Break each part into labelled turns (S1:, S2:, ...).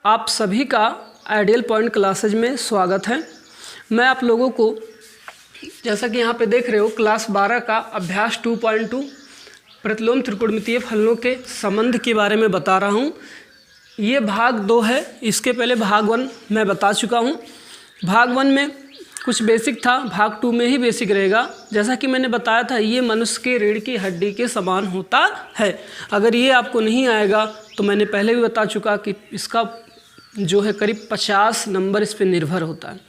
S1: आप सभी का आइडियल पॉइंट क्लासेज में स्वागत है। मैं आप लोगों को जैसा कि यहाँ पे देख रहे हो क्लास 12 का अभ्यास 2.2 प्रतिलोम त्रिकोणमितीय फलनों के संबंध के बारे में बता रहा हूँ। ये भाग 2 है। इसके पहले भाग 1 मैं बता चुका हूँ। भाग 1 में कुछ बेसिक था, भाग 2 में ही बेसिक रहेगा। जैसा कि मैंने बताया था, ये मनुष्य के रीढ़ की हड्डी के समान होता है। अगर ये आपको नहीं आएगा तो मैंने पहले भी बता चुका कि इसका जो है करीब 50 नंबर इस पर निर्भर होता है।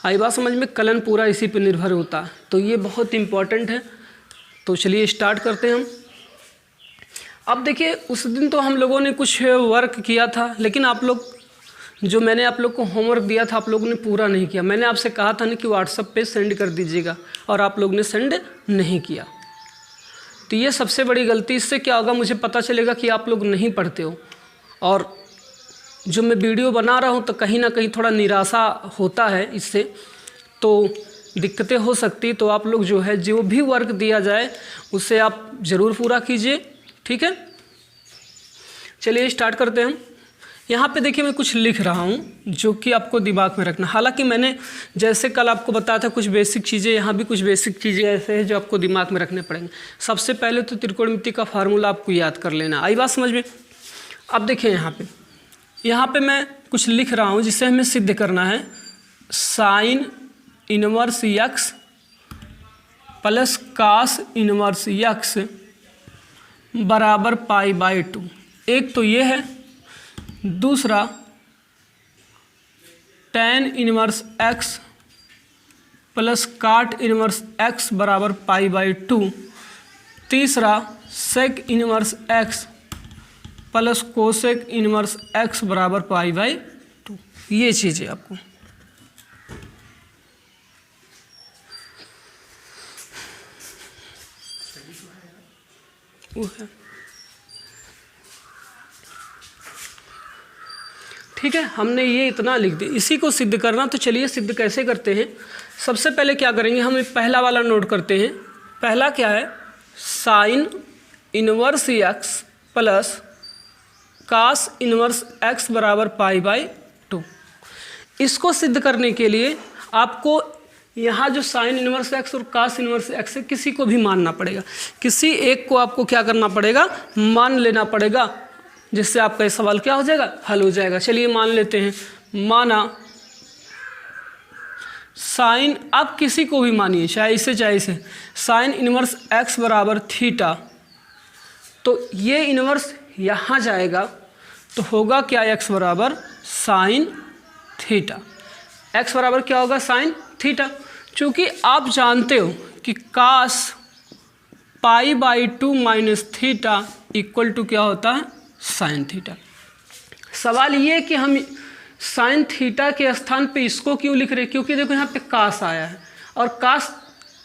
S1: आई बात समझ में? कलन पूरा इसी पे निर्भर होता है, तो ये बहुत इम्पॉर्टेंट है। तो चलिए स्टार्ट करते हैं हम। अब देखिए, उस दिन तो हम लोगों ने कुछ वर्क किया था, लेकिन आप लोग जो मैंने आप लोग को होमवर्क दिया था आप लोगों ने पूरा नहीं किया। मैंने आपसे कहा था ना कि व्हाट्सएप पे सेंड कर दीजिएगा, और आप लोग ने सेंड नहीं किया। तो ये सबसे बड़ी गलती। इससे क्या होगा, मुझे पता चलेगा कि आप लोग नहीं पढ़ते हो, और जो मैं वीडियो बना रहा हूँ तो कहीं ना कहीं थोड़ा निराशा होता है, इससे तो दिक्कतें हो सकती। तो आप लोग जो है जो भी वर्क दिया जाए उसे आप ज़रूर पूरा कीजिए, ठीक है। चलिए स्टार्ट करते हैं हम। यहाँ पे देखिए, मैं कुछ लिख रहा हूँ जो कि आपको दिमाग में रखना। हालांकि मैंने जैसे कल आपको बताया था कुछ बेसिक चीज़ें, यहाँ भी कुछ बेसिक चीज़ें ऐसे हैं जो आपको दिमाग में रखने पड़ेंगे। सबसे पहले तो त्रिकोणमिति का फार्मूला आपको याद कर लेना। आई बात समझ में? अब देखिए यहाँ पे मैं कुछ लिख रहा हूँ जिसे हमें सिद्ध करना है। Sine inverse x plus cos inverse x बराबर π/2। एक तो ये है, दूसरा tan inverse x plus cot inverse x बराबर π/2। तीसरा sec inverse x plus cosec inverse x बराबर π/2। ये चीज़ है आपको। वो है, ठीक है। हमने ये इतना लिख दिया, इसी को सिद्ध करना। तो चलिए सिद्ध कैसे करते हैं। सबसे पहले क्या करेंगे, हम पहला वाला नोट करते हैं। पहला क्या है, sine inverse x plus cos inverse x बराबर π/2। इसको सिद्ध करने के लिए आपको यहाँ जो साइन इनवर्स x और कास इनवर्स x है, किसी को भी मानना पड़ेगा। किसी एक को आपको क्या करना पड़ेगा, मान लेना पड़ेगा, जिससे आपका ये सवाल क्या हो जाएगा, हल हो जाएगा। चलिए मान लेते हैं। माना साइन, आप किसी को भी मानिए, चाहे इसे साइन इनवर्स x बराबर थीटा। तो ये इनवर्स यहाँ जाएगा तो होगा क्या, x बराबर साइन थीटा। x बराबर क्या होगा, साइन थीटा। चूँकि आप जानते हो कि कास π/2 माइनस थीटा इक्वल टू क्या होता है, साइन थीटा। सवाल ये है कि हम साइन थीटा के स्थान पे इसको क्यों लिख रहे हैं, क्योंकि देखो यहाँ पे कास आया है और कास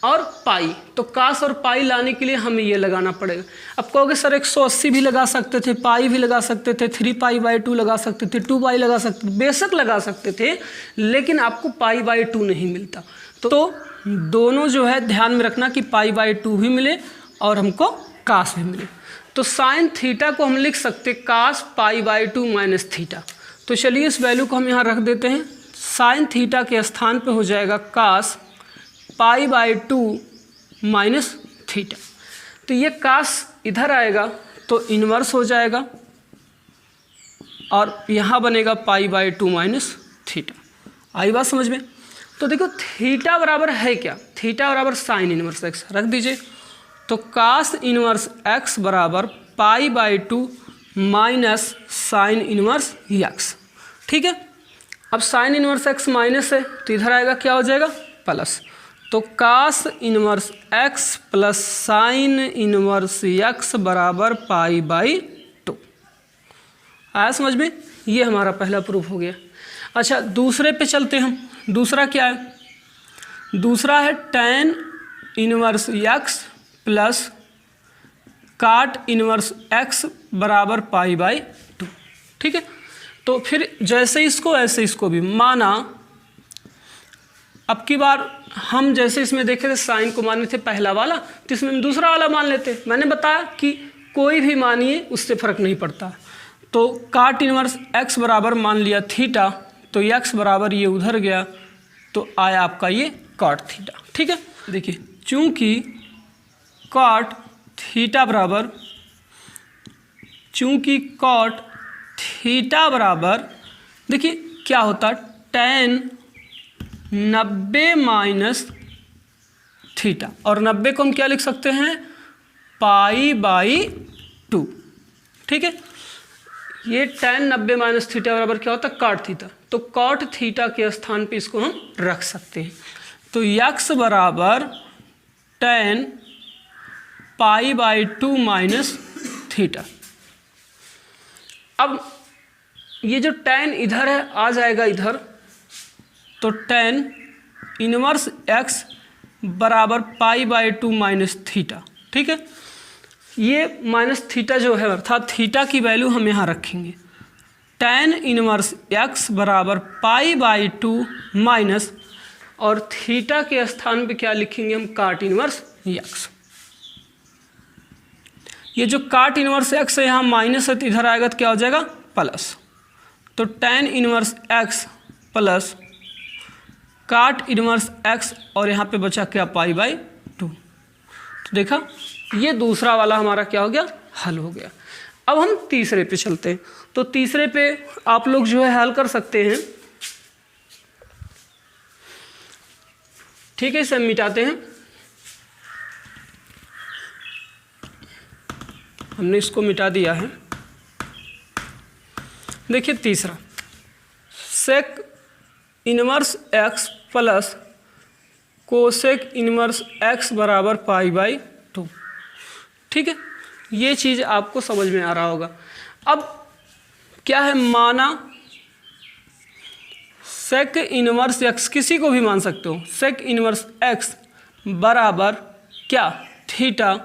S1: और पाई, तो कास और पाई लाने के लिए हमें ये लगाना पड़ेगा। अब कहोगे सर 180 भी लगा सकते थे, पाई भी लगा सकते थे, 3π/2 लगा सकते थे, 2π लगा सकते थे, बेशक लगा सकते थे, लेकिन आपको π/2 नहीं मिलता। तो दोनों जो है ध्यान में रखना कि π/2 भी मिले और हमको कास भी मिले। तो साइन थीटा को हम लिख सकते कास π/2 माइनस थीटा। तो चलिए इस वैल्यू को हम यहाँ रख देते हैं। साइन थीटा के स्थान पे हो जाएगा कास π/2 माइनस थीटा। तो ये कास इधर आएगा तो इन्वर्स हो जाएगा, और यहाँ बनेगा π/2 माइनस थीटा। आई बात समझ में? तो देखो थीटा बराबर है क्या, थीटा बराबर साइन इनवर्स x रख दीजिए। तो कास इनवर्स x बराबर π/2 माइनस साइन इनवर्स x, ठीक है। अब साइन इनवर्स x माइनस है तो इधर आएगा क्या हो जाएगा, प्लस। तो cos inverse x plus sine inverse x बराबर π/2। आया समझ में? ये हमारा पहला प्रूफ हो गया। अच्छा, दूसरे पे चलते हैं हम। दूसरा क्या है, दूसरा है tan inverse x plus cot inverse x बराबर π/2, ठीक है। तो फिर जैसे इसको ऐसे इसको भी माना। अब की बार हम जैसे इसमें देखे थे साइन को माने थे पहला वाला, तो इसमें हम दूसरा वाला मान लेते। मैंने बताया कि कोई भी मानिए उससे फ़र्क नहीं पड़ता। तो काट इनवर्स x बराबर मान लिया थीटा, तो x बराबर ये उधर गया तो आया आपका ये कॉट थीटा। ठीक है, देखिए चूंकि कॉट थीटा बराबर देखिए क्या होता है tan 90 माइनस थीटा, और 90 को हम क्या लिख सकते हैं π/2। ठीक है, ये tan 90 माइनस थीटा बराबर क्या होता है कॉट थीटा, तो कॉट थीटा के स्थान पे इसको हम रख सकते हैं। तो x बराबर tan π/2 माइनस थीटा। अब ये जो tan इधर है आ जाएगा इधर, तो tan इनवर्स x बराबर π/2 माइनस थीटा। ठीक है, ये माइनस थीटा जो है अर्थात थीटा की वैल्यू हम यहाँ रखेंगे, tan इनवर्स x बराबर π/2 माइनस, और थीटा के स्थान पे क्या लिखेंगे हम काट इनवर्स x। ये जो काट इनवर्स x है यहाँ माइनस है तो इधर आएगा तो क्या हो जाएगा प्लस, तो tan inverse x plus cot inverse x, और यहाँ पे बचा क्या π/2। तो देखा ये दूसरा वाला हमारा क्या हो गया हल हो गया। अब हम तीसरे पे चलते हैं, तो तीसरे पे आप लोग जो है हल कर सकते हैं। ठीक है, इसे हम मिटाते हैं, हमने इसको मिटा दिया है। देखिए तीसरा sec inverse x plus cosec inverse x बराबर π/2। ठीक है, ये चीज़ आपको समझ में आ रहा होगा। अब क्या है, माना सेक इनवर्स x, किसी को भी मान सकते हो, सेक इनवर्स x बराबर क्या थीटा,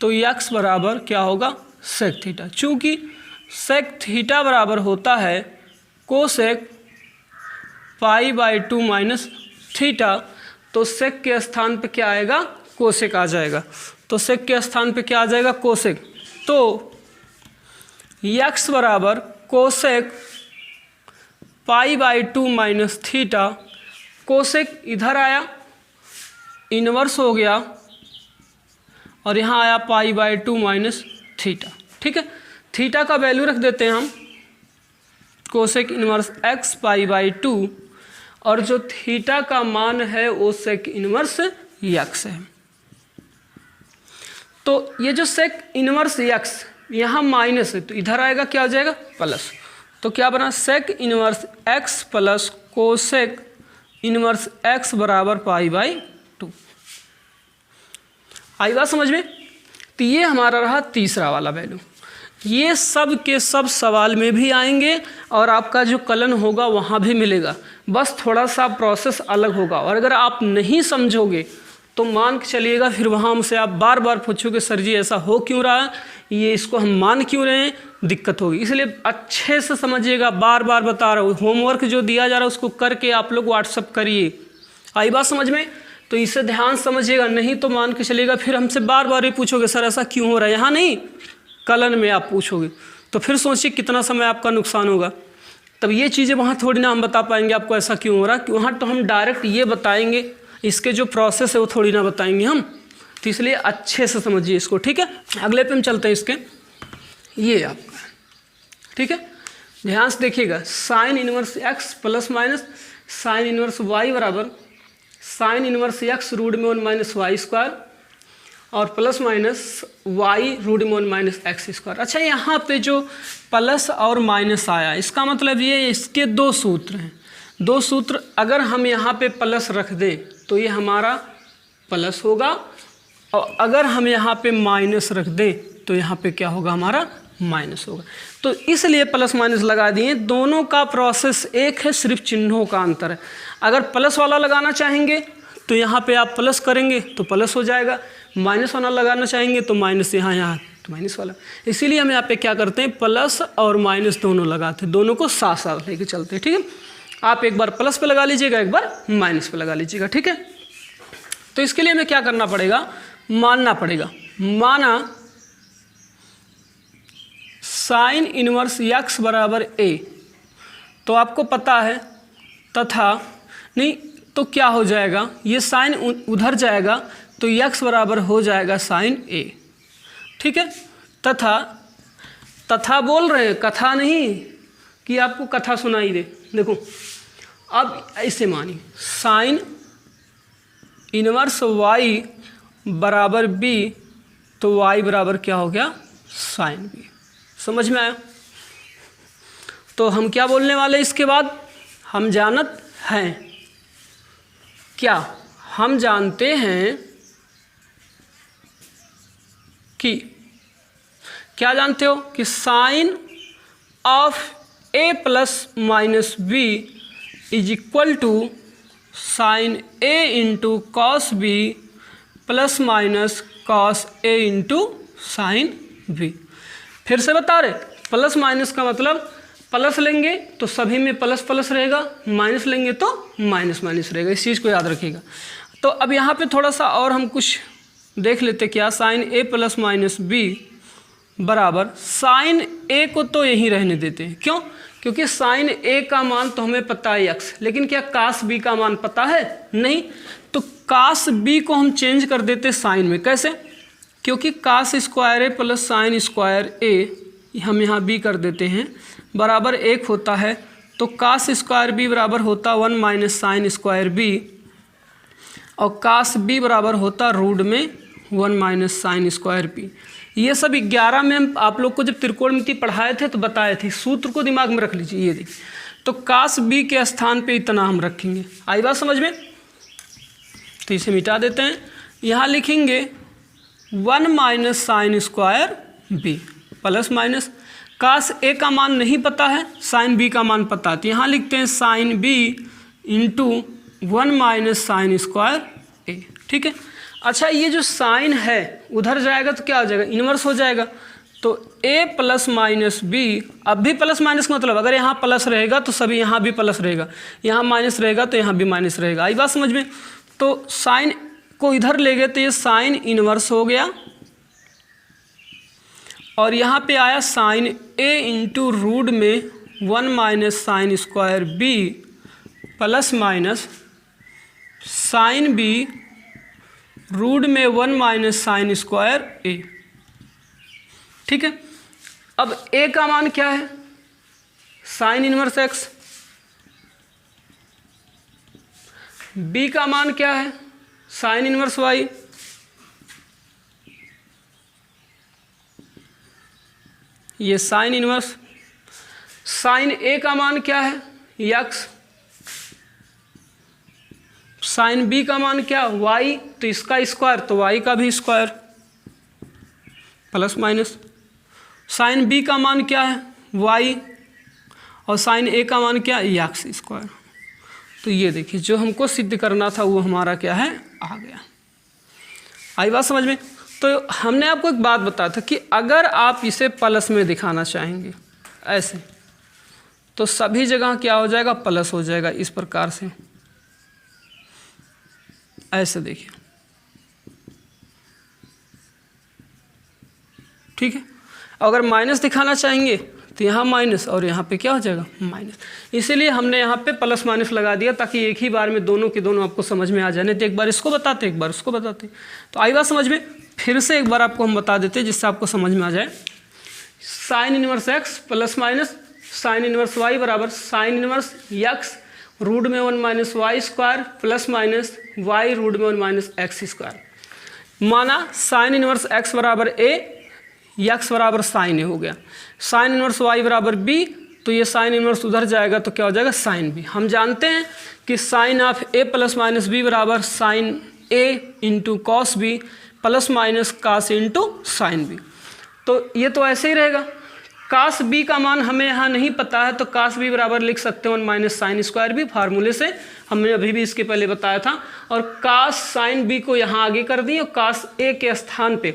S1: तो x बराबर क्या होगा सेक थीटा। चूँकि सेक थीटा बराबर होता है कोसेक π/2 माइनस थीटा, तो सेक के स्थान पे क्या आएगा कोसेक आ जाएगा, तो सेक के स्थान पे क्या आ जाएगा कोसेक, तो x बराबर कोसेक π/2 माइनस थीटा, कोसेक इधर आया इनवर्स हो गया और यहाँ आया π/2 माइनस थीटा। ठीक है, थीटा का वैल्यू रख देते हैं हम कोसेक इनवर्स x π/2, और जो थीटा का मान है वो सेक इनवर्स x है। तो ये जो सेक इनवर्स x यहाँ माइनस है तो इधर आएगा क्या आ जाएगा प्लस, तो क्या बना sec inverse x plus cosec inverse x बराबर π/2। आई बात समझ में? तो ये हमारा रहा तीसरा वाला वैल्यू। ये सब के सब सवाल में भी आएंगे और आपका जो कलन होगा वहाँ भी मिलेगा, बस थोड़ा सा प्रोसेस अलग होगा। और अगर आप नहीं समझोगे तो मान के चलिएगा फिर वहाँ हमसे आप बार बार पूछोगे सर जी ऐसा हो क्यों रहा है, ये इसको हम मान क्यों रहे हैं, दिक्कत होगी। इसलिए अच्छे से समझिएगा, बार बार बता रहा हूँ, होमवर्क जो दिया जा रहा है उसको करके आप लोग व्हाट्सअप करिए। आई बात समझ में? तो इसे ध्यान समझिएगा, नहीं तो मान के चलिएगा फिर हमसे बार बार ये पूछोगे सर ऐसा क्यों हो रहा है, यहाँ नहीं कलन में आप पूछोगे तो फिर सोचिए कितना समय आपका नुकसान होगा। तब ये चीज़ें वहाँ थोड़ी ना हम बता पाएंगे आपको ऐसा क्यों हो रहा है, वहाँ तो हम डायरेक्ट ये बताएंगे, इसके जो प्रोसेस है वो थोड़ी ना बताएंगे हम। तो इसलिए अच्छे से समझिए इसको, ठीक है। अगले पे हम चलते हैं इसके, ये आपका ठीक है, ध्यान से देखिएगा। Sign inverse x plus minus sine inverse y बराबर साइन इनवर्स x रूट में 1 माइनस वाई स्क्वायर और प्लस माइनस y रूट में 1 माइनस एक्स स्क्वायर। अच्छा, यहाँ पे जो प्लस और माइनस आया इसका मतलब ये इसके दो सूत्र हैं। दो सूत्र अगर हम यहाँ पे प्लस रख दें तो ये हमारा प्लस होगा, और अगर हम यहाँ पे माइनस रख दें तो यहाँ पे क्या होगा हमारा माइनस होगा। तो इसलिए प्लस माइनस लगा दिए, दोनों का प्रोसेस एक है, सिर्फ चिन्हों का अंतर है। अगर प्लस वाला लगाना चाहेंगे तो यहाँ पे आप प्लस करेंगे तो प्लस हो जाएगा, माइनस वाला लगाना चाहेंगे तो माइनस यहाँ तो माइनस वाला। इसीलिए हम यहाँ पे क्या करते हैं प्लस और माइनस दोनों लगाते हैं, दोनों को साथ साथ लेके चलते हैं, ठीक है। आप एक बार प्लस पे लगा लीजिएगा, एक बार माइनस पे लगा लीजिएगा, ठीक है। तो इसके लिए हमें क्या करना पड़ेगा, मानना पड़ेगा। माना साइन इनवर्स यक्स बराबर ए, तो आपको पता है तथा नहीं तो क्या हो जाएगा, ये साइन उधर जाएगा तो यक्स बराबर हो जाएगा साइन ए। ठीक है, तथा बोल रहे हैं, कथा नहीं कि आपको कथा सुनाई दे। देखो अब ऐसे मानिए साइन इनवर्स वाई बराबर बी, तो वाई बराबर क्या हो गया, साइन बी। समझ में आया? तो हम क्या बोलने वाले इसके बाद, हम जानत हैं क्या, हम जानते हैं कि, क्या जानते हो कि sine of A plus minus B is equal to sine A into cos B plus minus cos A into sine B. फिर से बता रहे, प्लस माइनस का मतलब प्लस लेंगे तो सभी में प्लस प्लस रहेगा, माइनस लेंगे तो माइनस माइनस रहेगा, इस चीज़ को याद रखिएगा। तो अब यहाँ पे थोड़ा सा और हम कुछ देख लेते, क्या साइन ए प्लस माइनस बी बराबर साइन ए को तो यहीं रहने देते हैं, क्यों, क्योंकि साइन ए का मान तो हमें पता है एक्स, लेकिन क्या कास बी का मान पता है, नहीं। तो कास बी को हम चेंज कर देते साइन में, कैसे, क्योंकि कास स्क्वायर ए प्लस साइन स्क्वायर ए, हम यहाँ बी कर देते हैं, बराबर 1 होता है। तो कास स्क्वायर बी बराबर होता 1 माइनस साइन स्क्वायर बी, और कास बी बराबर होता रूट में 1 माइनस साइन स्क्वायर बी। ये सब 11 में हम आप लोग को जब त्रिकोणमिति पढ़ाए थे तो बताए थे, सूत्र को दिमाग में रख लीजिए। ये देखिए, तो कास बी के स्थान पे इतना हम रखेंगे, आई बात समझ में? तो इसे मिटा देते हैं, यहाँ लिखेंगे 1 minus sine square B plus minus, cos A का मान नहीं पता है, साइन बी का मान पता है, तो यहाँ लिखते हैं sine B into 1 minus sine square A. ठीक है, अच्छा ये जो साइन है उधर जाएगा तो क्या हो जाएगा, इन्वर्स हो जाएगा। तो a प्लस माइनस बी, अब भी प्लस माइनस का मतलब अगर यहाँ प्लस रहेगा तो सभी यहाँ भी प्लस रहेगा, यहाँ माइनस रहेगा तो यहाँ भी माइनस रहेगा, आई बात समझ में? तो साइन को इधर ले गए तो ये साइन इन्वर्स हो गया, और यहाँ पे आया साइन a इंटू रूट में 1 minus sine square B plus minus sine B root में 1 माइनस साइन स्क्वायर ए। ठीक है, अब a का मान क्या है, साइन इनवर्स x, b का मान क्या है, साइन इनवर्स y, ये साइन इनवर्स, साइन a का मान क्या है, x, साइन b का मान क्या, y, तो इसका स्क्वायर तो y का भी square plus minus, sine b का मान क्या है, y, और साइन a का मान क्या, x स्क्वायर। तो ये देखिए जो हमको सिद्ध करना था वो हमारा क्या है, आ गया। आई बात समझ में? तो हमने आपको एक बात बताया था कि अगर आप इसे प्लस में दिखाना चाहेंगे ऐसे, तो सभी जगह क्या हो जाएगा, प्लस हो जाएगा, इस प्रकार से ऐसे देखिए। ठीक है, अगर माइनस दिखाना चाहेंगे तो यहाँ माइनस और यहाँ पे क्या हो जाएगा, माइनस। इसीलिए हमने यहाँ पे प्लस माइनस लगा दिया ताकि एक ही बार में दोनों के दोनों आपको समझ में आ जाने, तो एक बार इसको बताते एक बार उसको बताते। तो आई बात समझ में? फिर से एक बार आपको हम बता देते जिससे आपको समझ में आ जाए। Sine inverse x plus minus sine inverse y बराबर साइन इनवर्स एक्स रूट में 1 minus y square plus minus y root में 1 माइनस एक्स स्क्वायर। माना साइन इनवर्स एक्स बराबर ए, एक्स बराबर साइन ए हो गया, साइन इनवर्स वाई बराबर B, तो ये साइन इनवर्स उधर जाएगा तो क्या हो जाएगा, साइन बी। हम जानते हैं कि sine of A plus minus B बराबर sine A into cos B plus minus cos into sine B. तो ये तो ऐसे ही रहेगा। कास बी का मान हमें यहाँ नहीं पता है, तो कास बी बराबर लिख सकते हैं 1 माइनस साइन स्क्वायर बी, फार्मूले से हमने अभी भी इसके पहले बताया था। और कास साइन बी को यहाँ आगे कर दी, और कास ए के स्थान पे,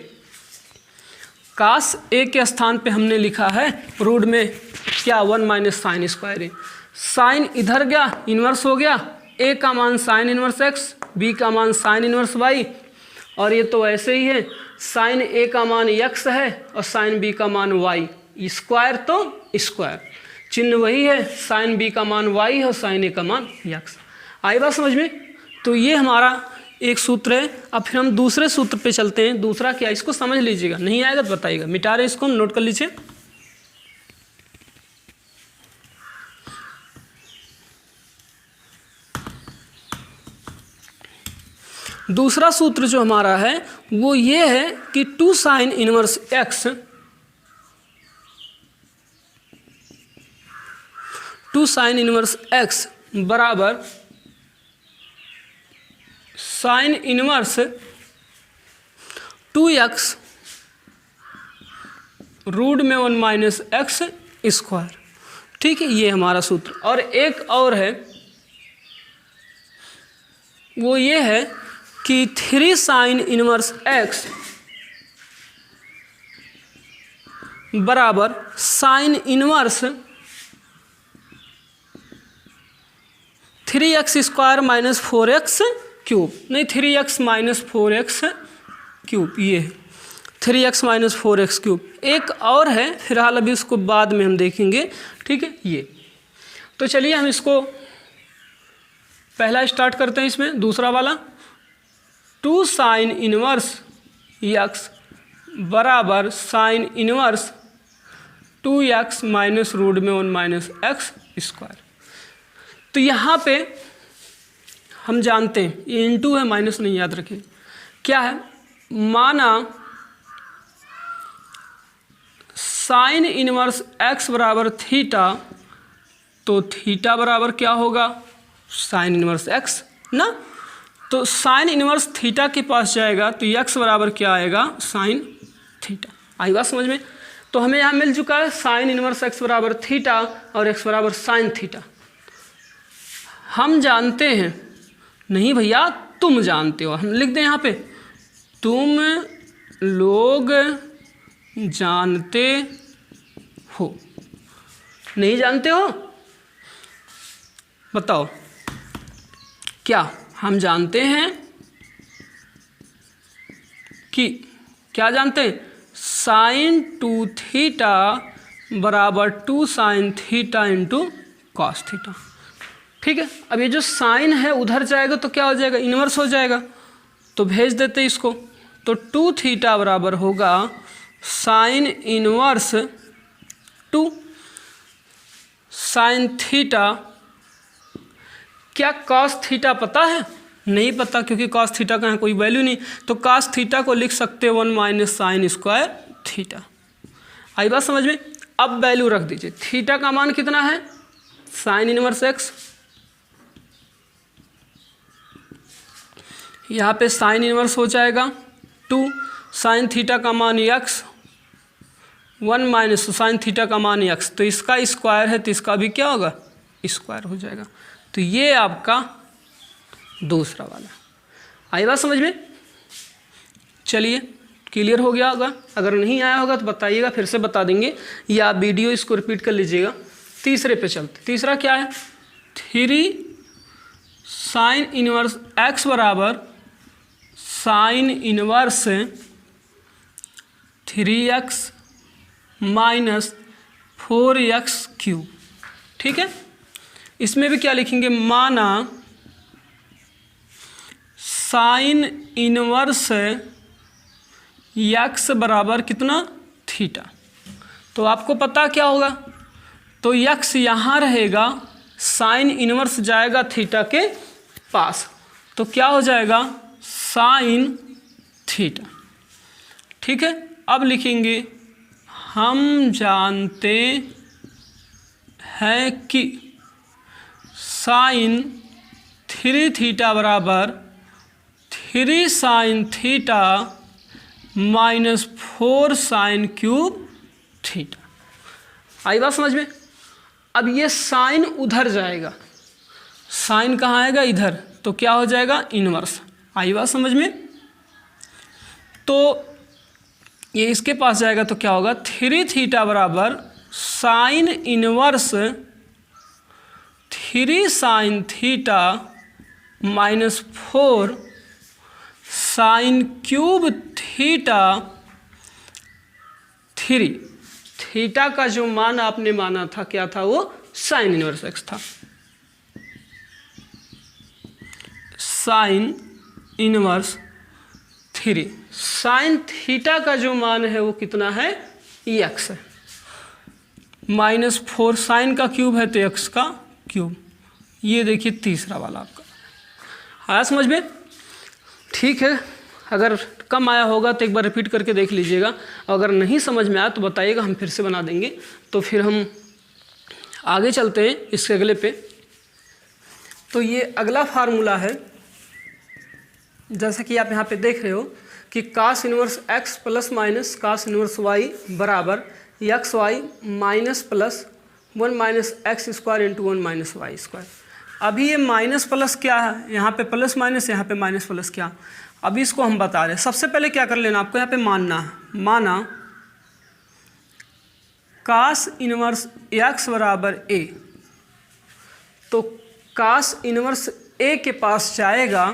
S1: कास ए के स्थान पे हमने लिखा है रूट में क्या, 1 माइनस साइन स्क्वायर ए। साइन इधर गया, इन्वर्स हो गया, ए का मान साइन इन्वर्स एक्स, बी का मान साइन इन्वर्स वाई, और ये तो ऐसे ही है, साइन ए का मान एक्स है और साइन बी का मान वाई, स्क्वायर तो स्क्वायर, चिन्ह वही है, साइन बी का मान वाई है और साइन ए का मान यक्स। आई बात समझ में? तो ये हमारा एक सूत्र है। अब फिर हम दूसरे सूत्र पे चलते हैं। दूसरा क्या, इसको समझ लीजिएगा, नहीं आएगा तो बताइएगा, मिटा रहे इसको, नोट कर लीजिए। दूसरा सूत्र जो हमारा है वो ये है कि 2 sine inverse x, 2 sine inverse x बराबर साइन इनवर्स 2x रूट में 1 माइनस एक्स स्क्वायर। ठीक है, ये हमारा सूत्र। और एक और है, वो ये है कि 3 साइन इनवर्स एक्स बराबर sine inverse 3x square minus 4x cube, नहीं 3x माइनस 4x क्यूब, ये है 3x माइनस 4x क्यूब। एक और है, फिलहाल अभी उसको बाद में हम देखेंगे। ठीक है, ये तो चलिए हम इसको पहला स्टार्ट करते हैं। इसमें दूसरा वाला 2 साइन इनवर्स एक्स बराबर sine inverse 2x minus root में 1 माइनस एक्स स्क्वायर। तो यहाँ पे हम जानते हैं ये इंटू है, माइनस नहीं, याद रखिए। क्या है, माना साइन इनवर्स एक्स बराबर थीटा, तो थीटा बराबर क्या होगा, साइन इनवर्स एक्स ना। तो साइन इनवर्स थीटा के पास जाएगा तो एक्स बराबर क्या आएगा, साइन थीटा। आई बात समझ में? तो हमें यहाँ मिल चुका है साइन इनवर्स एक्स बराबर थीटा और एक्स बराबर साइन थीटा। हम जानते हैं, नहीं भैया तुम जानते हो, हम लिख दें यहाँ पे, तुम लोग जानते हो। नहीं जानते हो, बताओ क्या? हम जानते हैं कि क्या जानते हैं, साइन 2 थीटा बराबर 2 sine theta into cos theta. ठीक है, अब ये जो साइन है उधर जाएगा तो क्या हो जाएगा, इन्वर्स हो जाएगा, तो भेज देते इसको। तो 2 थीटा बराबर होगा साइन इनवर्स 2 साइन थीटा। क्या कॉस थीटा पता है? नहीं पता, क्योंकि कॉस थीटा का यहाँ कोई वैल्यू नहीं। तो कॉस थीटा को लिख सकते हैं 1 माइनस साइन स्क्वायर थीटा। आई बात समझ में? अब वैल्यू रख दीजिए। थीटा का मान कितना है, साइन इनवर्स एक्स, यहाँ पे साइन इनवर्स हो जाएगा 2 साइन थीटा का मान x, 1 माइनस साइन थीटा का मान x, तो इसका स्क्वायर है तो इसका भी क्या होगा, स्क्वायर हो जाएगा। तो ये आपका दूसरा वाला। आई बात समझ में? चलिए क्लियर हो गया होगा, अगर नहीं आया होगा तो बताइएगा, फिर से बता देंगे, या वीडियो इसको रिपीट कर लीजिएगा। तीसरे पे चलते। तीसरा क्या है, 3 साइन इनवर्स x बराबर sine inverse 3x minus 4x cube. ठीक है, इसमें भी क्या लिखेंगे, माना साइन इनवर्स x बराबर कितना, थीटा। तो आपको पता क्या होगा, तो x यहाँ रहेगा, साइन इनवर्स जाएगा थीटा के पास, तो क्या हो जाएगा, साइन थीटा। ठीक है, अब लिखेंगे हम जानते हैं कि साइन 3 थीटा बराबर 3 sine theta minus 4 sine cube theta. आई बात समझ में? अब ये साइन उधर जाएगा, साइन कहाँ आएगा, इधर, तो क्या हो जाएगा, इनवर्स। आई बात समझ में? तो ये इसके पास जाएगा तो क्या होगा, 3 थीटा बराबर sine inverse 3 sine theta minus 4 sine cube theta 3 theta का जो मान आपने माना था क्या था, वो साइन इनवर्स एक्स था। साइन इनवर्स 3, साइन थीटा का जो मान है वो कितना है, एक्स है। -4 साइन का क्यूब है तो एक्स का क्यूब। ये देखिए तीसरा वाला आपका आया समझ में। ठीक है, अगर कम आया होगा तो एक बार रिपीट करके देख लीजिएगा, अगर नहीं समझ में आया तो बताइएगा, हम फिर से बना देंगे। तो फिर हम आगे चलते हैं इसके अगले पे। तो ये अगला फार्मूला है, जैसा कि आप यहाँ पे देख रहे हो कि cos inverse x plus minus cos inverse y बराबर x Y minus plus 1 minus x square into 1 minus y square. अभी ये माइनस प्लस क्या है, यहाँ पे प्लस माइनस, यहाँ पे माइनस प्लस क्या, अभी इसको हम बता रहे हैं। सबसे पहले क्या कर लेना आपको, यहाँ पे मानना है, माना cos इनवर्स x बराबर a, तो cos इनवर्स a के पास जाएगा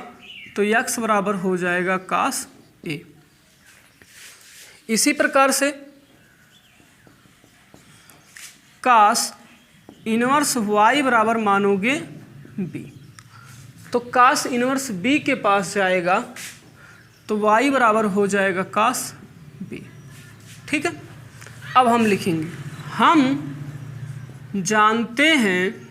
S1: तो x बराबर हो जाएगा cos a। इसी प्रकार से cos इनवर्स y बराबर मानोगे b, तो cos इनवर्स b के पास जाएगा तो y बराबर हो जाएगा cos b। ठीक है, अब हम लिखेंगे, हम जानते हैं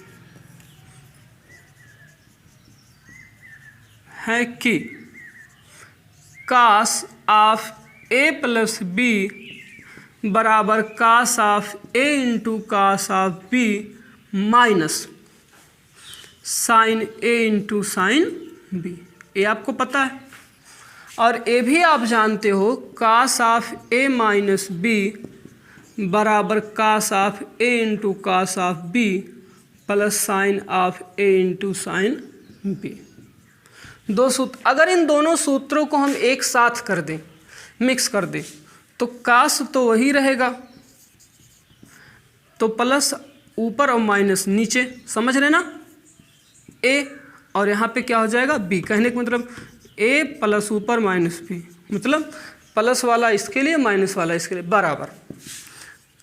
S1: कि cos of a plus b बराबर cos of a into cos of b minus sine a into sine b। ये आपको पता है, और ये भी आप जानते हो cos of a minus b बराबर cos of a into cos of b plus sign of a into sine b। दो सूत्र, अगर इन दोनों सूत्रों को हम एक साथ कर दें, मिक्स कर दें, तो cos तो वही रहेगा, तो प्लस ऊपर और माइनस नीचे, समझ रहे ना, a और यहाँ पे क्या हो जाएगा b। कहने का मतलब a प्लस ऊपर माइनस b, मतलब प्लस वाला इसके लिए माइनस वाला इसके लिए, बराबर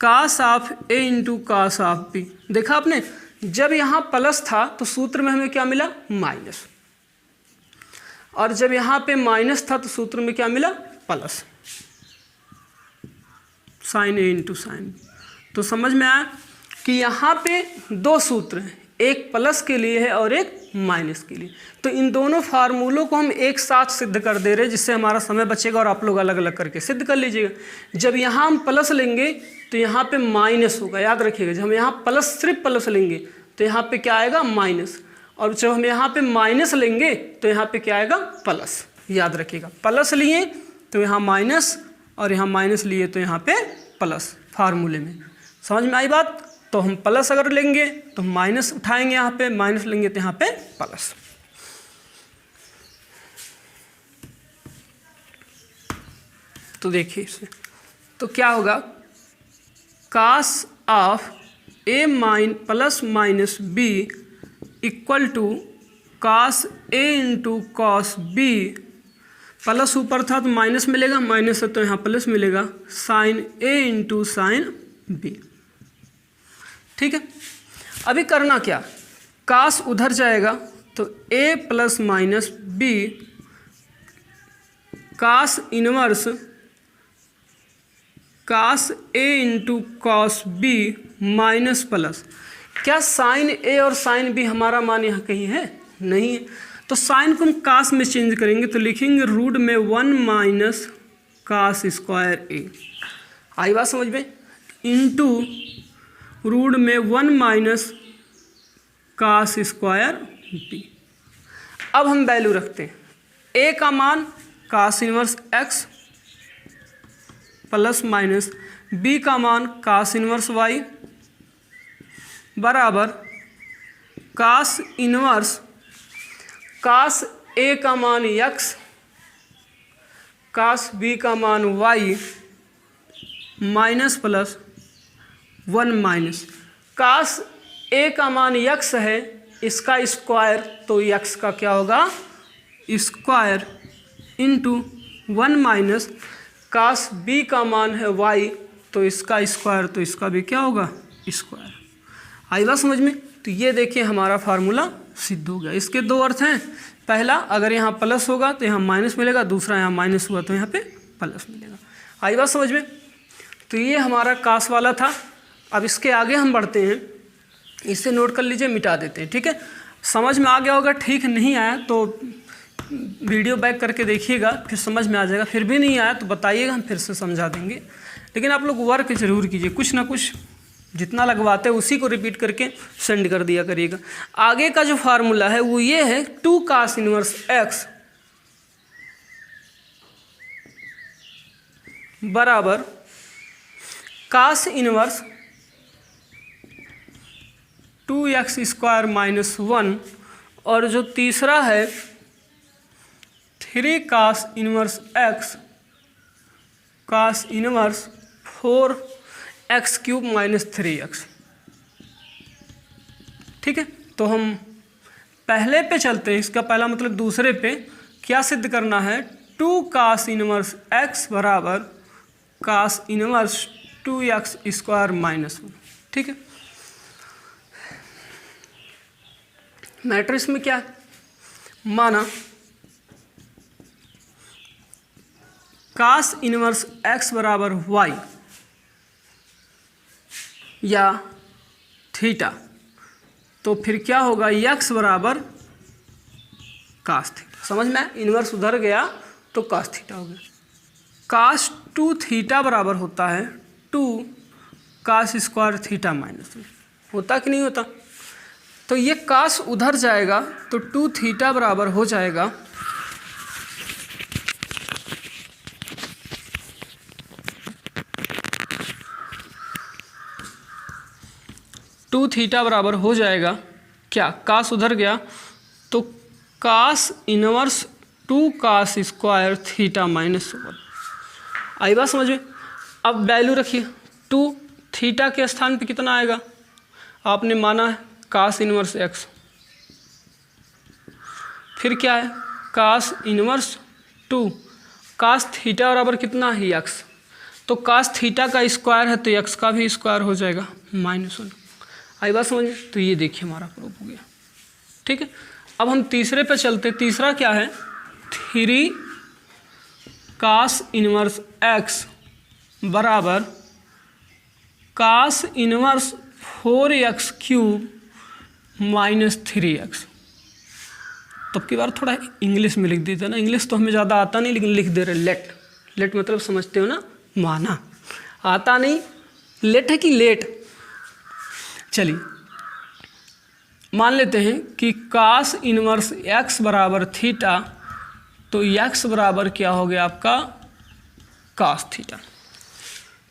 S1: cos of a into cos of b। देखा आपने, जब यहाँ प्लस था तो सूत्र में हमें क्या मिला, माइनस, और जब यहाँ पे माइनस था तो सूत्र में क्या मिला, plus, sine a into sine b। तो समझ में आया कि यहाँ पे दो सूत्र हैं, एक प्लस के लिए है और एक माइनस के लिए। तो इन दोनों फार्मूलों को हम एक साथ सिद्ध कर दे रहे हैं, जिससे हमारा समय बचेगा, और आप लोग अलग अलग करके सिद्ध कर लीजिएगा। जब यहाँ हम प्लस लेंगे तो यहाँ पे माइनस होगा, याद रखिएगा। जब हम यहाँ प्लस सिर्फ प्लस लेंगे तो यहाँ पे क्या आएगा, माइनस, और जब हम यहाँ पे माइनस लेंगे तो यहाँ पे क्या आएगा, प्लस। याद रखिएगा, प्लस लिए तो यहाँ माइनस, और यहाँ माइनस लिए तो यहाँ पे प्लस, फार्मूले में। समझ में आई बात। तो हम प्लस अगर लेंगे तो माइनस उठाएंगे, यहाँ पे माइनस लेंगे तो यहाँ पे प्लस। तो देखिए इसे, तो क्या होगा, cos of a plus minus b equal to cos a into cos b, plus ऊपर था तो माइनस मिलेगा, माइनस है तो यहाँ प्लस मिलेगा, sine a into sine b। ठीक है, अभी करना क्या, cos उधर जाएगा तो a plus minus b cos inverse cos a into cos b minus plus, क्या साइन a और साइन b हमारा मान यहाँ कहीं है, नहीं है। तो साइन को हम cos में चेंज करेंगे तो लिखेंगे रूट में 1 माइनस cos स्क्वायर a, आई बात समझ में, इंटू रूट में 1 माइनस cos स्क्वायर b। अब हम वैल्यू रखते हैं, a का मान cos inverse x plus minus b का मान cos इनवर्स y बराबर cos इनवर्स cos a का मान x cos b का मान y minus plus 1 minus cos a का मान x है, इसका स्क्वायर, तो x का क्या होगा, square into 1 minus cos b का मान है y तो इसका स्क्वायर, तो इसका भी क्या होगा स्क्वायर। आई बात समझ में। तो ये देखिए हमारा फार्मूला सिद्ध हो गया। इसके दो अर्थ हैं, पहला अगर यहाँ प्लस होगा तो यहाँ माइनस मिलेगा, दूसरा यहाँ माइनस हुआ तो यहाँ पे प्लस मिलेगा। आई बात समझ में। तो ये हमारा कास वाला था। अब इसके आगे हम बढ़ते हैं, इसे नोट कर लीजिए, मिटा देते हैं, ठीक है। समझ में आ गया होगा, ठीक नहीं आया तो वीडियो बैक करके देखिएगा, फिर समझ में आ जाएगा। फिर भी नहीं आया तो बताइएगा, हम फिर से समझा देंगे। लेकिन आप लोग वर्क जरूर कीजिए, कुछ ना कुछ जितना लगवाते हैं उसी को रिपीट करके सेंड कर दिया करिएगा। आगे का जो फार्मूला है वो ये है 2 cos इनवर्स x बराबर cos inverse 2x square minus 1, और जो तीसरा है 3 cos inverse x cos inverse 4x cube minus 3x। ठीक है, तो हम पहले पे चलते हैं। इसका पहला मतलब दूसरे पे क्या सिद्ध करना है, 2 cos इनवर्स x बराबर cos inverse 2x square minus 1। ठीक है, मैट्रिक्स में क्या माना, cos इनवर्स x बराबर y या थीटा, तो फिर क्या होगा x बराबर cos थीटा। समझ में, इनवर्स उधर गया तो cos थीटा हो गया। cos 2 थीटा बराबर होता है 2 cos स्क्वायर थीटा माइनस 1, होता कि नहीं होता। तो ये cos उधर जाएगा तो 2 थीटा बराबर हो जाएगा 2 थीटा बराबर हो जाएगा क्या, cos उधर गया तो cos inverse 2 cos square theta minus 1। आई बात समझ में। अब वैल्यू रखिए, 2 थीटा के स्थान पे कितना आएगा, आपने माना है cos इनवर्स x, फिर क्या है cos इनवर्स 2 cos थीटा बराबर कितना है x, तो cos थीटा का स्क्वायर है तो x का भी स्क्वायर हो जाएगा माइनस 1। आई बात समझ में। तो ये देखिए हमारा प्रूफ हो गया। ठीक है, अब हम तीसरे पे चलते। तीसरा क्या है, 3 cos इनवर्स x बराबर cos inverse 4x cube minus 3x। तो अब की बार थोड़ा इंग्लिश में लिख देते ना, इंग्लिश तो हमें ज़्यादा आता नहीं लेकिन लिख दे रहे। लेट, लेट मतलब समझते हो ना, माना, आता नहीं, लेट है कि लेट। चलिए मान लेते हैं कि cos इनवर्स x बराबर थीटा, तो x बराबर क्या हो गया आपका cos थीटा।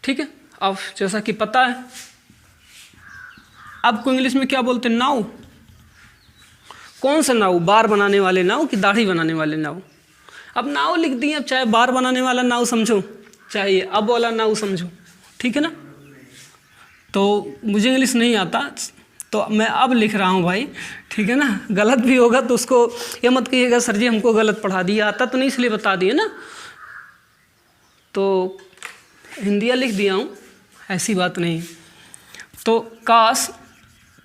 S1: ठीक है, अब जैसा कि पता है, अब को इंग्लिश में क्या बोलते हैं, नाउ। कौन सा नाउ, बार बनाने वाले नाउ कि दाढ़ी बनाने वाले नाउ। अब नाउ लिख दिए, अब चाहे बार बनाने वाला नाउ समझो, चाहे अब वाला नाउ समझो। ठीक है ना, तो मुझे इंग्लिश नहीं आता तो मैं अब लिख रहा हूँ भाई, ठीक है ना। गलत भी होगा तो उसको ये मत कहिएगा सर जी हमको गलत पढ़ा दिया, आता तो नहीं इसलिए बता दिए ना, तो हिंदिया लिख दिया हूँ, ऐसी बात नहीं। तो cos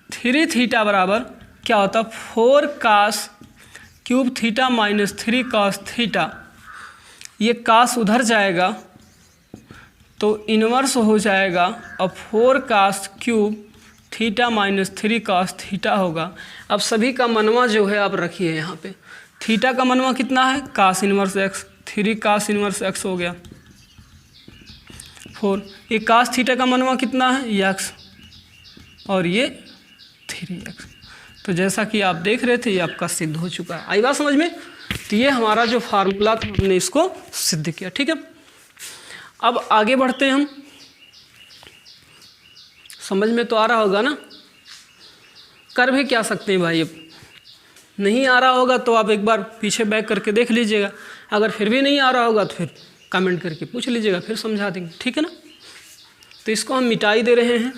S1: 3 थीटा बराबर क्या होता, 4 cos cube theta minus 3 cos theta. ये cos उधर जाएगा तो इन्वर्स हो जाएगा, अब 4 cos cube theta minus 3 cos theta होगा। अब सभी का मनवा जो है आप रखिए यहाँ पे। थीटा का मनवा कितना है, cos inverse x, 3 cos inverse x हो गया 4। ये cos थीटा का मनवा कितना है, ये x, और ये 3x। तो जैसा कि आप देख रहे थे ये आपका सिद्ध हो चुका है। आई बात समझ में। तो ये हमारा जो फार्मूला था हमने इसको सिद्ध किया। ठीक है, अब आगे बढ़ते हैं हम। समझ में तो आ रहा होगा ना, कर भी क्या सकते हैं भाई। अब नहीं आ रहा होगा तो आप एक बार पीछे बैक करके देख लीजिएगा, अगर फिर भी नहीं आ रहा होगा तो फिर कमेंट करके पूछ लीजिएगा, फिर समझा देंगे। ठीक है ना, तो इसको हम मिटा ही दे रहे हैं।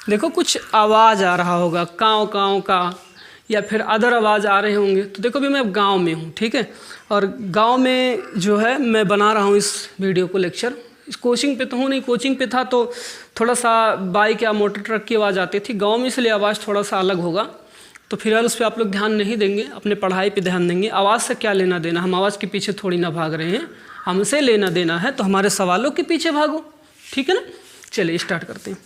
S1: देखो कुछ आवाज़ आ रहा होगा काँव काँव का, या फिर अदर आवाज़ आ रहे होंगे। तो देखो भी मैं अब गाँव में हूँ, ठीक है, और गाँव में जो है मैं बना रहा हूँ इस वीडियो को लेक्चर। इस कोचिंग पे तो हूँ नहीं, कोचिंग पे था तो थोड़ा सा बाइक या मोटर ट्रक की आवाज़ आती थी। गाँव में इसलिए आवाज़ थोड़ा सा अलग होगा, तो फिलहाल उस पर आप लोग ध्यान नहीं देंगे, अपने पढ़ाई पे ध्यान देंगे। आवाज़ से क्या लेना देना, हम आवाज़ के पीछे थोड़ी ना भाग रहे हैं, हमसे लेना देना है तो हमारे सवालों के पीछे भागो, ठीक है ना। चलिए स्टार्ट करते हैं।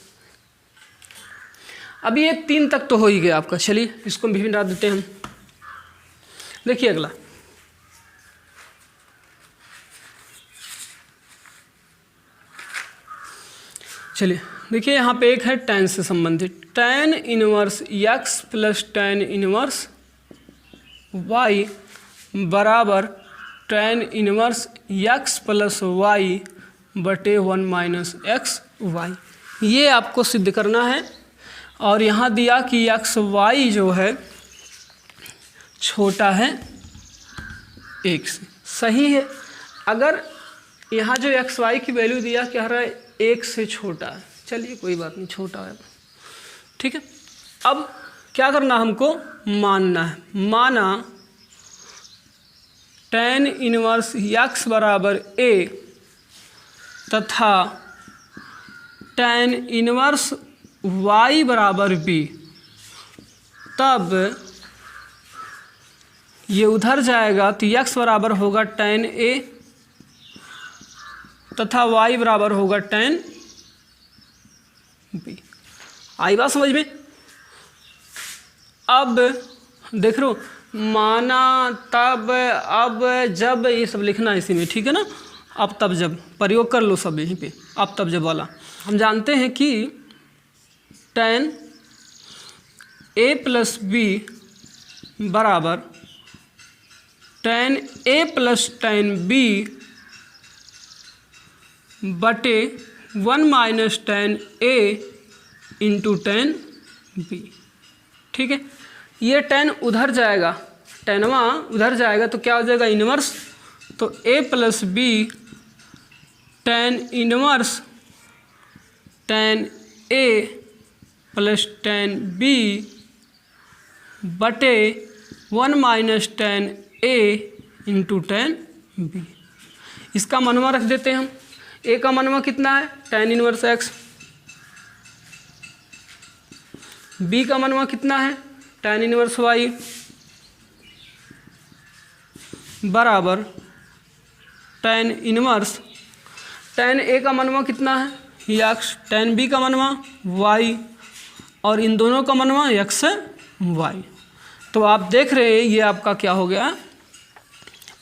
S1: अभी एक 3 तक तो हो ही गया आपका, चलिए इसको भी मिटा देते हैं हम। देखिए अगला, चलिए देखिए यहाँ पे एक है tan से संबंधित, tan inverse x plus tan inverse y बराबर tan inverse x plus y बटे 1 माइनस एक्स वाई। ये आपको सिद्ध करना है। और यहाँ दिया कि एक्स वाई जो है छोटा है 1 से, सही है। अगर यहाँ जो एक्स वाई की वैल्यू दिया कह रहा है 1 से छोटा है, चलिए कोई बात नहीं, छोटा है, ठीक है। अब क्या करना, हमको मानना है, माना tan इनवर्स x बराबर a तथा tan इनवर्स y बराबर b, तब ये उधर जाएगा तो x बराबर होगा tan a तथा y बराबर होगा tan b। आई बात समझ में। अब देख लो, माना तब अब जब, ये सब लिखना है इसी में, ठीक है ना। अब तब जब प्रयोग कर लो सब यहीं पे, अब तब जब वाला। हम जानते हैं कि tan a प्लस b बराबर tan a plus tan b बटे 1 minus tan a into tan b, ठीक है। ये tan उधर जाएगा, टैनवा उधर जाएगा तो क्या हो जाएगा, इनवर्स। तो a plus b tan inverse tan a plus tan b बटे 1 minus tan a into tan b। इसका मनवा रख देते हैं हम। a का मनवा कितना है, tan इनवर्स x। b का मनवा कितना है, tan इनवर्स y बराबर tan इनवर्स, tan a का मनवा कितना है x, tan b का मनवा y, और इन दोनों का मनवा x y। तो आप देख रहे हैं ये आपका क्या हो गया,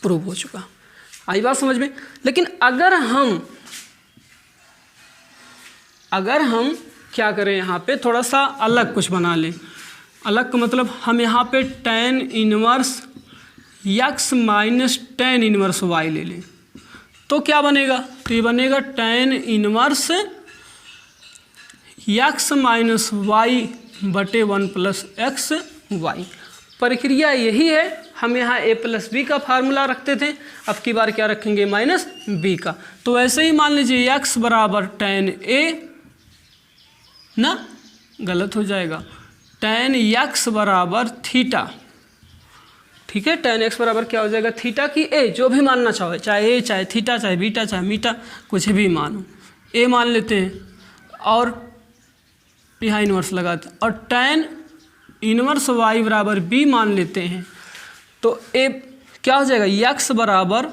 S1: प्रूव हो चुका। आई बात समझ में। लेकिन अगर हम क्या करें, यहाँ पे थोड़ा सा अलग कुछ बना लें। अलग का मतलब हम यहाँ पे tan inverse x minus tan inverse y ले लें तो क्या बनेगा, तो ये बनेगा tan inverse x minus y बटे 1 प्लस एक्स वाई। प्रक्रिया यही है। हम यहाँ a प्लस बी का फार्मूला रखते थे, अब की बार क्या रखेंगे, माइनस b का। तो वैसे ही मान लीजिए x बराबर tan a, ना गलत हो जाएगा, tan x बराबर थीटा, ठीक है। tan x बराबर क्या हो जाएगा, थीटा की a, जो भी मानना चाहो, चाहे a चाहे थीटा चाहे बीटा चाहे मीटा, कुछ भी मानो, a मान लेते हैं और यहाँ इन्वर्स लगाते हैं, और tan इन्वर्स y बराबर b मान लेते हैं। तो a क्या हो जाएगा, x बराबर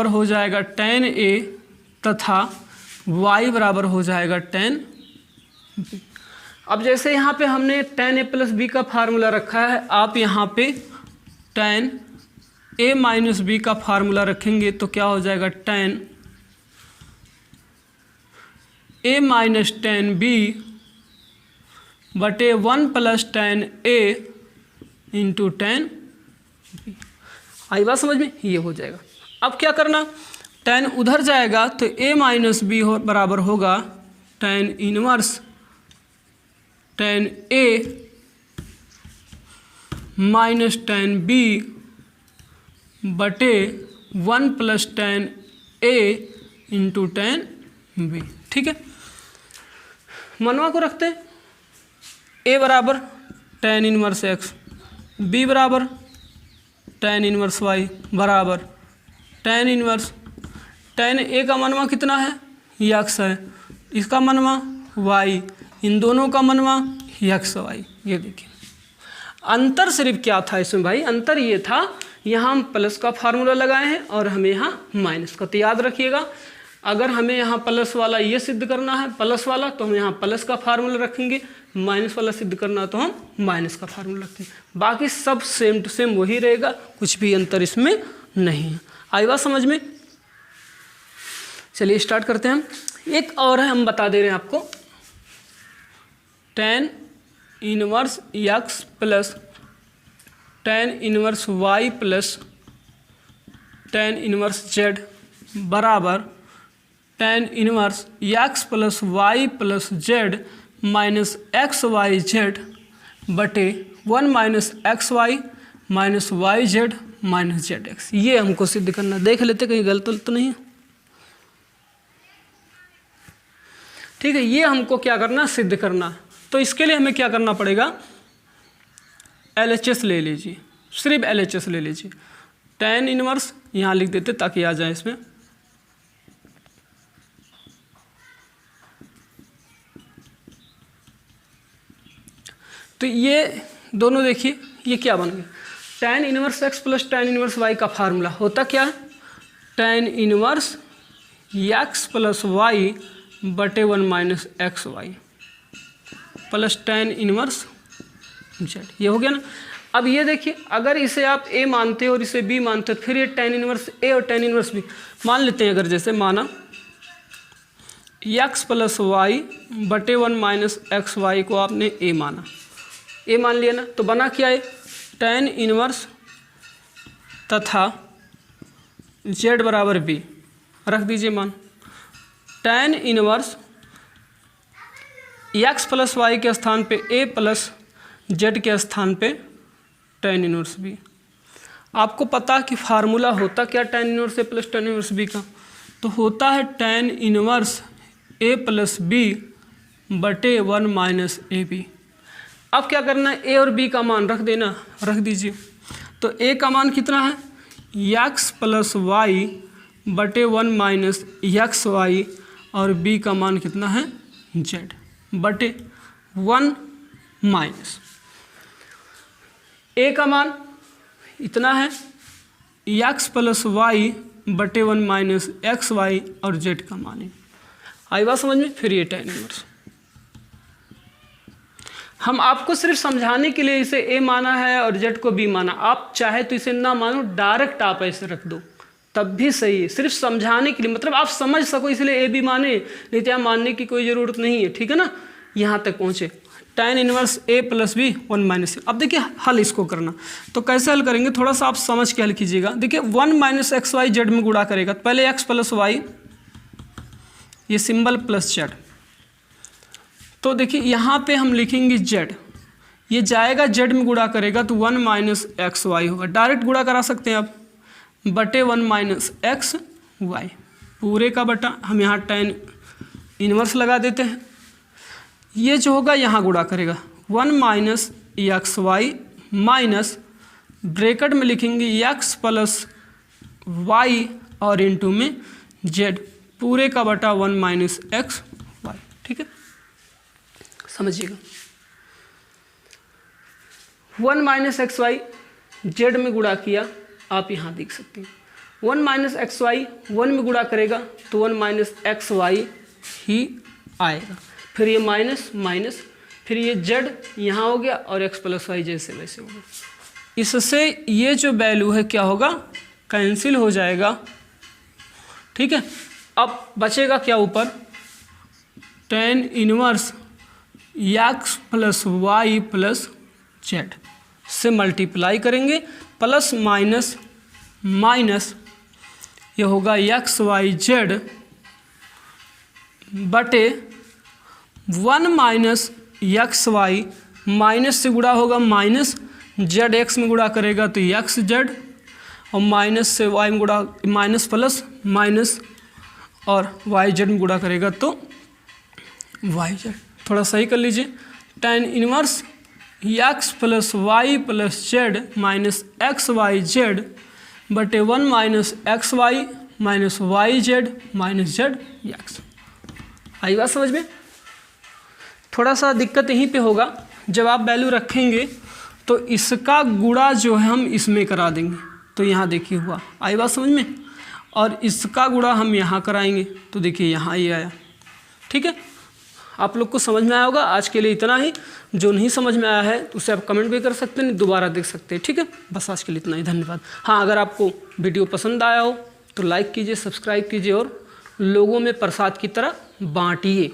S1: हो जाएगा tan a तथा y बराबर हो जाएगा tan b। अब जैसे यहाँ पे हमने tan a प्लस b का फार्मूला रखा है, आप यहाँ पे tan a माइनस b का फार्मूला रखेंगे तो क्या हो जाएगा, tan a minus tan b बटे 1 plus tan a into tan b। आई बात समझ में, ये हो जाएगा। अब क्या करना, tan उधर जाएगा तो a माइनस b बराबर होगा tan inverse tan a minus tan b बटे 1 plus tan a into tan b, ठीक है। मनवा को रखते हैं, ए बराबर tan इनवर्स एक्स, बी बराबर tan इनवर्स वाई बराबर tan इनवर्स tan ए का मनवा कितना है, यक्स है, इसका मनवा वाई, इन दोनों का मनवा यक्स वाई। ये देखिए अंतर सिर्फ क्या था इसमें भाई, अंतर ये था यहाँ हम प्लस का फार्मूला लगाए हैं और हमें यहाँ माइनस का। तो याद रखिएगा अगर हमें यहाँ प्लस वाला ये सिद्ध करना है प्लस वाला तो हम यहाँ प्लस का फार्मूला रखेंगे, माइनस वाला सिद्ध करना तो हम माइनस का फार्मूला रखेंगे। बाकी सब सेम टू सेम वही रहेगा, कुछ भी अंतर इसमें नहीं है। आई बात समझ में? चलिए स्टार्ट करते हैं। एक और है, हम बता दे रहे हैं आपको, tan inverse x plus tan inverse y plus tan inverse z बराबर tan inverse x plus Y plus Z minus x Y Z बटे 1 minus x Y minus Y Z minus Z x. ये हमको सिद्ध करना, देख लेते कहीं गलत तो नहीं है। ठीक है, ये हमको क्या करना, सिद्ध करना। तो इसके लिए हमें क्या करना पड़ेगा, LHS ले लीजिए, सिर्फ LHS ले लीजिए। tan इनवर्स यहाँ लिख देते ताकि आ जाए इसमें, तो ये दोनों देखिए ये क्या बन गया, tan inverse x plus tan inverse y का फार्मूला होता क्या है, tan inverse x plus y बटे 1 minus x y plus tan inverse z. ये हो गया ना। अब ये देखिए अगर इसे आप a मानते हो और इसे b मानते हो फिर ये tan इनवर्स a और tan इनवर्स b मान लेते हैं। अगर जैसे माना x प्लस वाई बटे 1 माइनस एक्स वाई को आपने a माना, a मान लिया ना, तो बना क्या है, tan इनवर्स तथा z बराबर b रख दीजिए मान। tan inverse x plus y के स्थान पे a प्लस जेड के स्थान पे tan इनवर्स b। आपको पता कि फार्मूला होता क्या tan inverse a plus tan inverse b का, तो होता है tan inverse a plus b बटे 1 माइनस ए बी। अब क्या करना है, a और b का मान रख देना, रख दीजिए। तो a का मान कितना है, x प्लस वाई बटे 1 माइनस एक्स वाई और b का मान कितना है, z बटे 1 माइनस a का मान इतना है x प्लस वाई बटे 1 माइनस एक्स वाई और z का मान है। आई बात समझ में? फिर ये tan इनवर्स हम आपको सिर्फ समझाने के लिए इसे a माना है और z को b माना। आप चाहे तो इसे ना मानो, डायरेक्ट आप ऐसे रख दो तब भी सही है, सिर्फ समझाने के लिए, मतलब आप समझ सको इसलिए a b माने, नहीं तो यहाँ मानने की कोई ज़रूरत नहीं है। ठीक है ना, यहाँ तक पहुँचे। tan inverse a plus b 1 minus. अब देखिए हल इसको करना, तो कैसे हल करेंगे थोड़ा सा आप समझ के हल कीजिएगा। देखिए 1 माइनस एक्स वाई जेड में गुणा करेगा, तो पहले x प्लस वाई ये सिंबल प्लस जेड, तो देखिए यहाँ पे हम लिखेंगे z, ये जाएगा z में गुणा करेगा तो 1 माइनस एक्स वाई होगा, डायरेक्ट गुणा करा सकते हैं आप, बटे 1 माइनस एक्स वाई पूरे का बटा, हम यहाँ tan इनवर्स लगा देते हैं। ये जो होगा यहाँ गुणा करेगा 1 minus x Y minus bracket में लिखेंगे x प्लस वाई और इनटू में z पूरे का बटा 1 माइनस एक्स वाई। ठीक है, समझिएगा 1 माइनस एक्स वाई जेड में गुणा किया, आप यहाँ देख सकते हैं 1 माइनस एक्स वाई 1 में गुणा करेगा तो 1 माइनस एक्स वाई ही आएगा, फिर ये माइनस माइनस, फिर ये जेड यहाँ हो गया और एक्स प्लस वाई जैसे वैसे हो गया। इससे ये जो वैल्यू है क्या होगा, कैंसिल हो जाएगा। ठीक है, अब बचेगा क्या ऊपर, tan inverse x plus Y plus z से मल्टीप्लाई करेंगे, प्लस माइनस माइनस ये होगा एक्स वाई जेड बटे 1 माइनस एक्स वाई, माइनस से गुणा होगा माइनस, जेड एक्स में गुणा करेगा तो एक्स जेड, और माइनस से वाई में गुणा माइनस प्लस माइनस, और वाई जेड में गुणा करेगा तो वाई जेड। थोड़ा सही कर लीजिए, tan inverse x plus Y plus Z minus x Y Z बटे 1 minus x Y minus Y Z minus Z X. आई बात समझ में? थोड़ा सा दिक्कत यहीं पे होगा, जब आप वैल्यू रखेंगे तो इसका गुणा जो है हम इसमें करा देंगे, तो यहाँ देखिए हुआ। आई बात समझ में? और इसका गुणा हम यहाँ कराएंगे तो देखिए यहाँ ये आया। ठीक है, आप लोग को समझ में आया होगा। आज के लिए इतना ही। जो नहीं समझ में आया है उसे आप कमेंट भी कर सकते हैं, दोबारा देख सकते हैं। ठीक है, बस आज के लिए इतना ही। धन्यवाद। हाँ, अगर आपको वीडियो पसंद आया हो तो लाइक कीजिए, सब्सक्राइब कीजिए और लोगों में प्रसाद की तरह बांटिए।